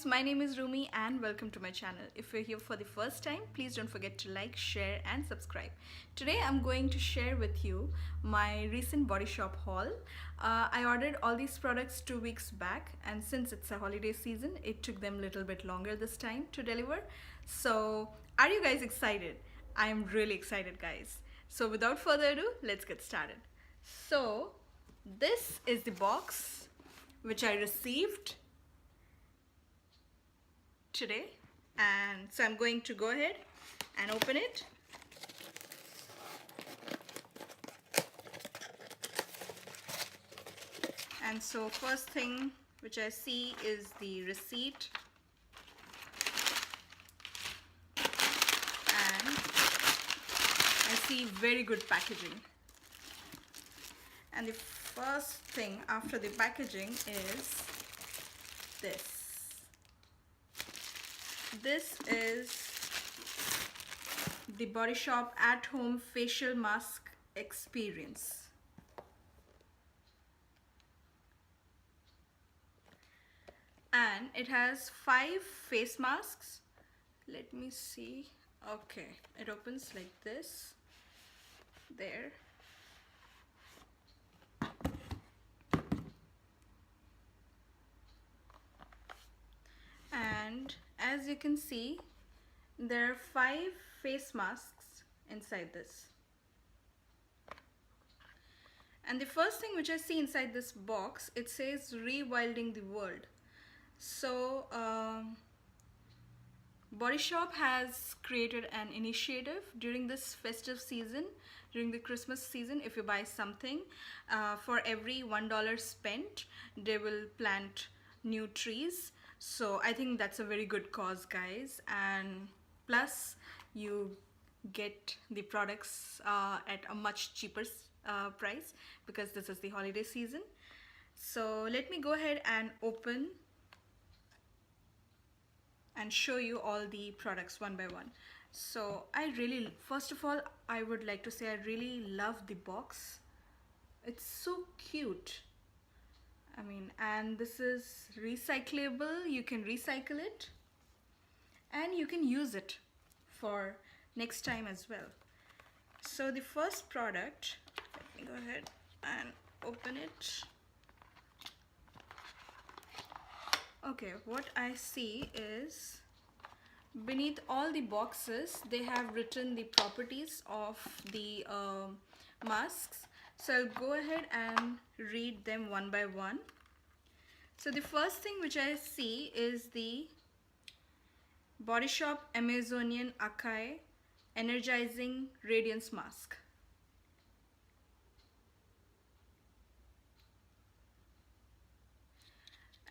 my name is Rumi and welcome to my channel. If you're here for the first time, please don't forget to like, share and subscribe. Today I'm going to share with you my recent Body Shop haul. I ordered all these products 2 weeks back, and since it's a holiday season, it took them a little bit longer this time to deliver. So are you guys excited? I'm really excited, guys. So without further ado, let's get started. So this is the box which I received today, and so I'm going to go ahead and open it. And so first thing which I see is the receipt, and I see very good packaging. And the first thing after the packaging is this. This is the Body Shop at-home facial mask experience. And it has 5 face masks. Let me see. Okay, it opens like this. There. And as you can see, there are 5 face masks inside this. And the first thing which I see inside this box, it says rewilding the world. So Body Shop has created an initiative during this festive season, during the Christmas season. If you buy something, for every $1 spent, they will plant new trees. So I think that's a very good cause, guys, and plus you get the products at a much cheaper price because this is the holiday season. So let me go ahead and open and show you all the products one by one. So first of all, I would like to say I really love the box. It's so cute. I mean, and this is recyclable. You can recycle it and you can use it for next time as well. So the first product, let me go ahead and open it. Okay, what I see is beneath all the boxes they have written the properties of the masks. So I'll go ahead and read them one by one. So the first thing which I see is the Body Shop Amazonian Acai Energizing Radiance Mask.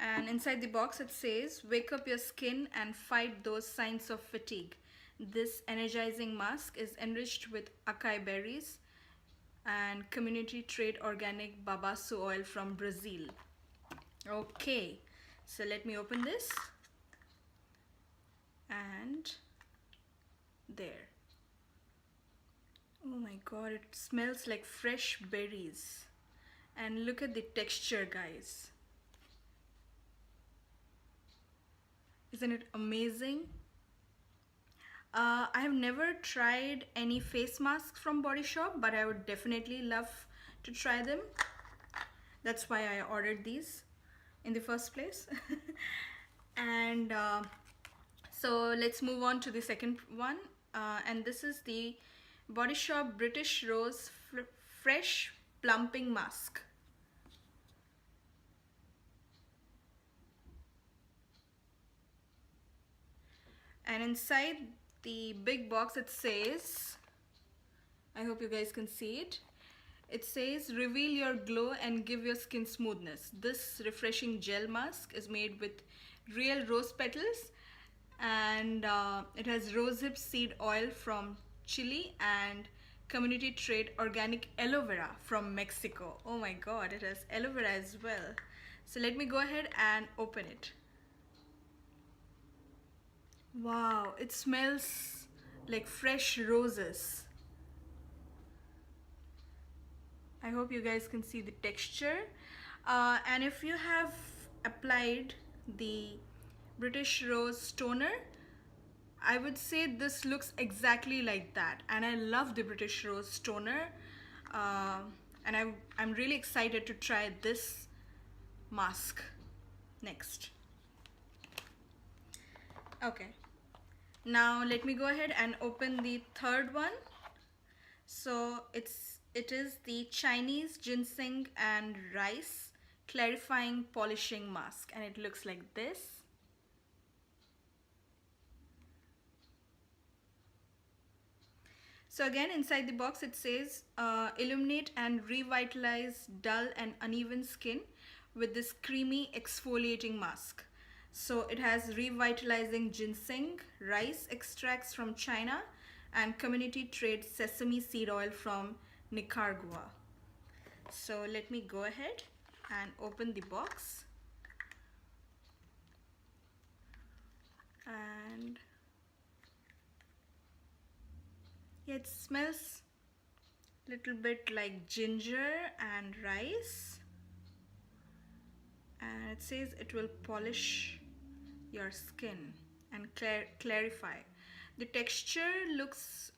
And inside the box it says, wake up your skin and fight those signs of fatigue. This energizing mask is enriched with acai berries and community trade organic babaçu oil from Brazil. Okay, so let me open this. And there. Oh my god, it smells like fresh berries. And look at the texture, guys. Isn't it amazing? I have never tried any face masks from Body Shop, but I would definitely love to try them. That's why I ordered these in the first place. And so let's move on to the second one. And this is the Body Shop British Rose Fresh Plumping Mask. And inside the big box it says, I hope you guys can see it, it says reveal your glow and give your skin smoothness. This refreshing gel mask is made with real rose petals, and it has rosehip seed oil from Chile and community trade organic aloe vera from Mexico. Oh my god, it has aloe vera as well. So let me go ahead and open it. Wow, it smells like fresh roses. I hope you guys can see the texture. And if you have applied the British Rose Toner. I would say this looks exactly like that, and I love the British Rose Toner. Uh, and I'm really excited to try this mask next. Okay, now let me go ahead and open the third one. So it is the Chinese ginseng and rice clarifying polishing mask, and it looks like this. So again, inside the box it says illuminate and revitalize dull and uneven skin with this creamy exfoliating mask. So it has revitalizing ginseng, rice extracts from China, and community trade sesame seed oil from Nicaragua. So let me go ahead and open the box. And yeah, it smells a little bit like ginger and rice. And it says it will polish your skin and clarify. The texture looks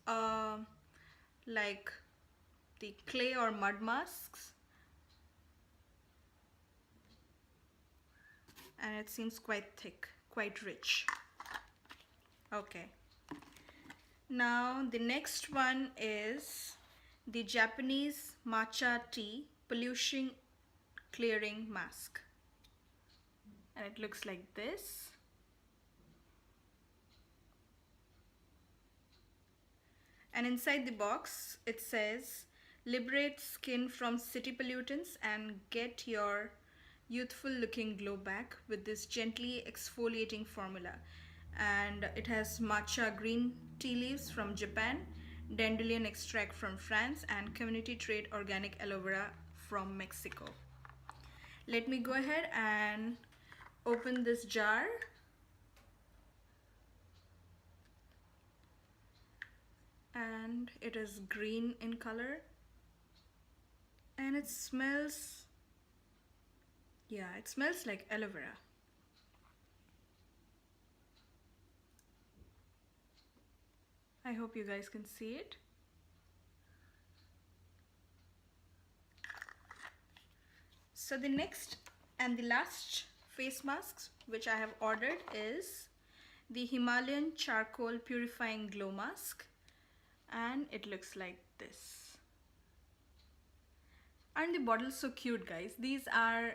like the clay or mud masks, and it seems quite thick, quite rich. Okay, now the next one is the Japanese matcha tea pollution clearing mask, and it looks like this. And inside the box it says liberate skin from city pollutants and get your youthful looking glow back with this gently exfoliating formula. And it has matcha green tea leaves from Japan, dandelion extract from France, and community trade organic aloe vera from Mexico. Let me go ahead and open this jar. And it is green in color, and it smells, yeah, it smells like aloe vera. I hope you guys can see it. So the next and the last face masks which I have ordered is the Himalayan charcoal purifying glow mask, and it looks like this. Aren't the bottles so cute, guys? These are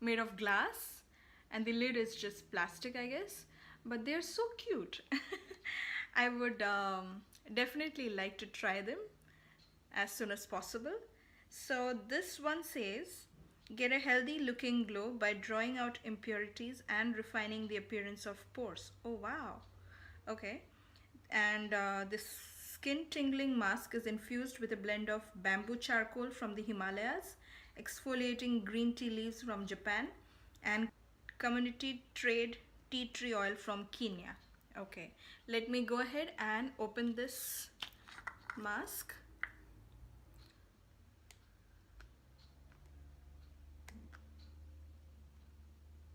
made of glass, and the lid is just plastic, I guess, but they're so cute. I would definitely like to try them as soon as possible. So this one says get a healthy looking glow by drawing out impurities and refining the appearance of pores. Oh wow, okay. And this skin tingling mask is infused with a blend of bamboo charcoal from the Himalayas, exfoliating green tea leaves from Japan, and community trade tea tree oil from Kenya. Okay, let me go ahead and open this mask.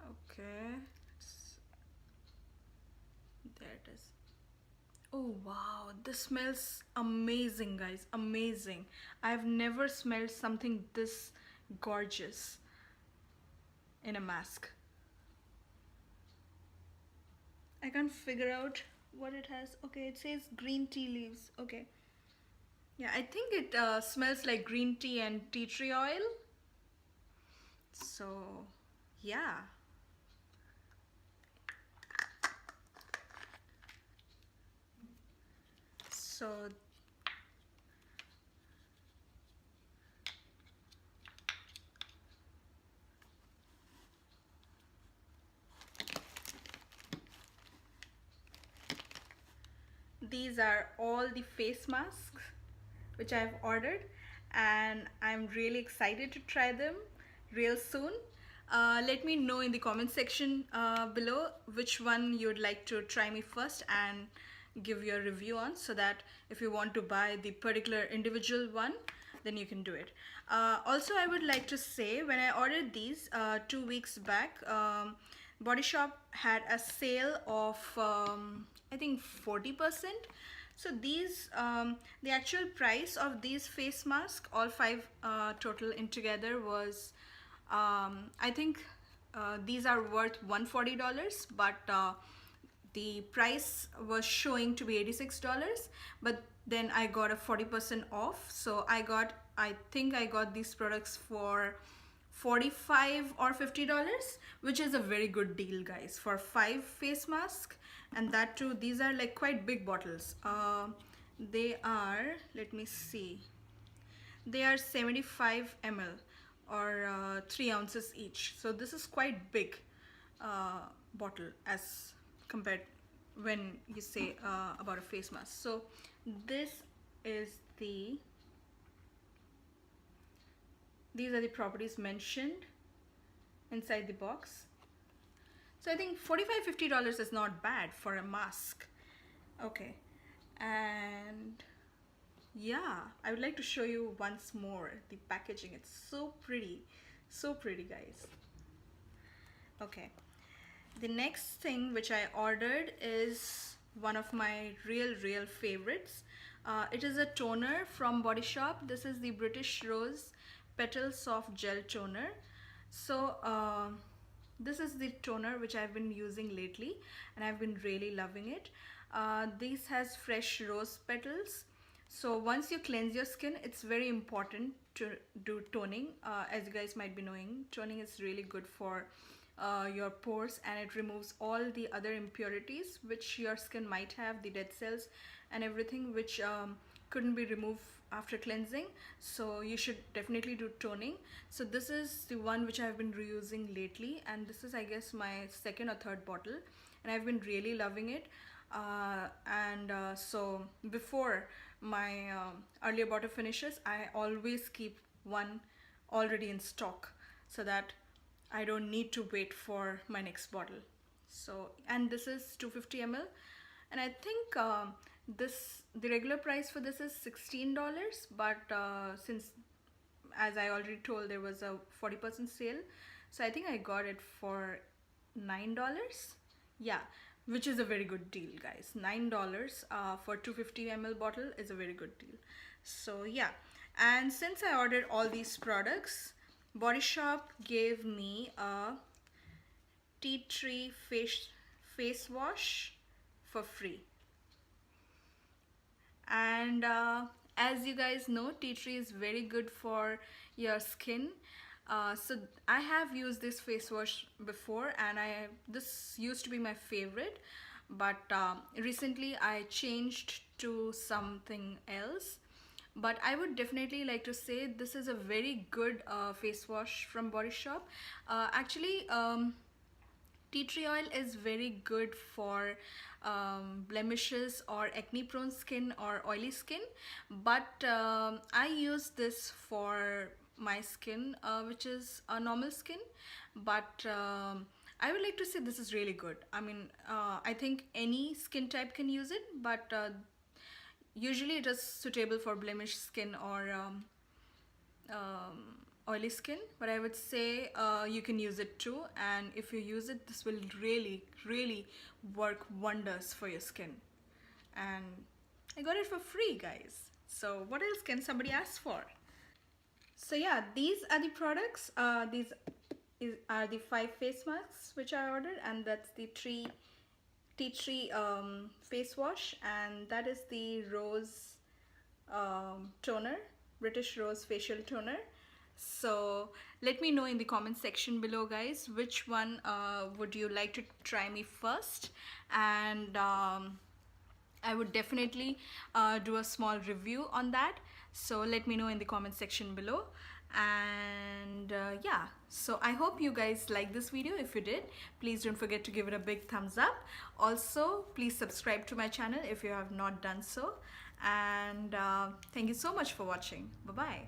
Okay, there it is. Oh wow, this smells amazing, guys, amazing. I've never smelled something this gorgeous in a mask. I can't figure out what it has. Okay, it says green tea leaves. Okay, yeah, I think it smells like green tea and tea tree oil. So yeah, so these are all the face masks which I've ordered, and I'm really excited to try them real soon. Let me know in the comment section below which one you'd like to try me first and give your review on, so that if you want to buy the particular individual one, then you can do it. Also, I would like to say, when I ordered these 2 weeks back, Body Shop had a sale of I think 40%. So these the actual price of these face masks, all five total in together, was I think these are worth $140, but the price was showing to be $86, but then I got a 40% off. So I think I got these products for $45 or $50, which is a very good deal, guys, for 5 face masks. And that too, these are like quite big bottles. They are, let me see, they are 75 ml, or 3 ounces each. So this is quite big bottle as compared when you say about a face mask. So this is the these are the properties mentioned inside the box. So I think $45-50 is not bad for a mask. Okay, and yeah, I would like to show you once more the packaging. It's so pretty, guys. Okay, the next thing which I ordered is one of my real favorites. It is a toner from Body Shop. This is the British Rose Petal Soft Gel Toner. So this is the toner which I've been using lately, and I've been really loving it. This has fresh rose petals. So once you cleanse your skin, it's very important to do toning. As you guys might be knowing, toning is really good for your pores, and it removes all the other impurities which your skin might have, the dead cells and everything which couldn't be removed after cleansing. So you should definitely do toning. So this is the one which I've been reusing lately, and this is, I guess, my second or third bottle, and I've been really loving it. So before my earlier bottle finishes, I always keep one already in stock so that I don't need to wait for my next bottle. So, and this is 250 ml, and I think the regular price for this is $16, but since, as I already told, there was a 40% sale, so I think I got it for $9. Yeah, which is a very good deal, guys. $9 for 250 ml bottle is a very good deal. So yeah, and since I ordered all these products, Body Shop gave me a tea tree face wash for free. And as you guys know, tea tree is very good for your skin. So I have used this face wash before, and this used to be my favorite, but recently I changed to something else. But I would definitely like to say this is a very good face wash from Body Shop. Actually, tea tree oil is very good for blemishes or acne prone skin or oily skin, but I use this for my skin which is a normal skin, but I would like to say this is really good. I mean, I think any skin type can use it, but usually it is suitable for blemished skin or oily skin, but I would say you can use it too, and if you use it, this will really work wonders for your skin. And I got it for free, guys. So what else can somebody ask for? So yeah, these are the products. These are the 5 face masks which I ordered, and that's the tea tree face wash, and that is the rose toner, British Rose facial toner. So let me know in the comment section below, guys, which one would you like to try me first, and I would definitely do a small review on that. So let me know in the comment section below. And yeah, so I hope you guys like this video. If you did, please don't forget to give it a big thumbs up. Also, please subscribe to my channel if you have not done so, and thank you so much for watching. Bye bye.